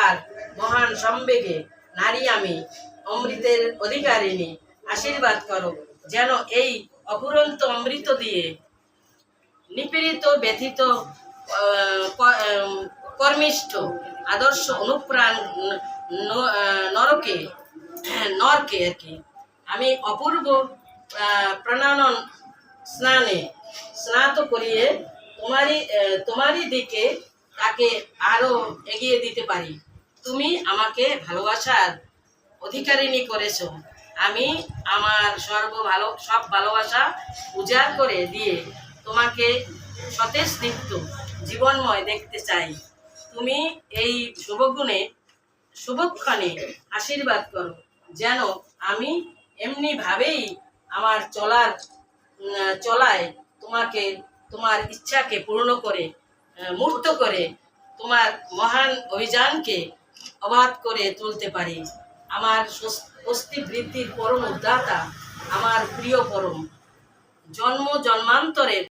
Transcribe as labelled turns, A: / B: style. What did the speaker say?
A: আর মহান সম্বেগে নারী আমি অমৃতের অধিকারিণী আশীর্বাদ করো, যেন এই অফুরন্ত অমৃত দিয়ে নিপীড়িত ব্যথিত কর্মিষ্ঠ আদর্শ অনুপ্রাণ নরকে নরকে আর কি আমি অপূর্ব প্রাণানন স্নানে স্নাত করিয়ে তোমারই দিকে তাকে আরো এগিয়ে দিতে পারি। তুমি আমাকে ভালোবাসার অধিকারিণী করেছো। আমি আমার সব ভালোবাসা উজাড় করে দিয়ে তোমাকে সতেজ দীপ্ত জীবনময় দেখতে চাই। তুমি এই শুভক্ষণে আশীর্বাদ করো, যেন আমি এমনি ভাবেই আমার চলায় তোমাকে তোমার ইচ্ছাকে পূর্ণ করে মূর্ত করে তোমার মহান অভিযানকে অবাধ করে তুলতে পারি। আমার অস্থি বৃদ্ধির পরম উদ্দাতা, আমার প্রিয় পরম জন্মান্তরের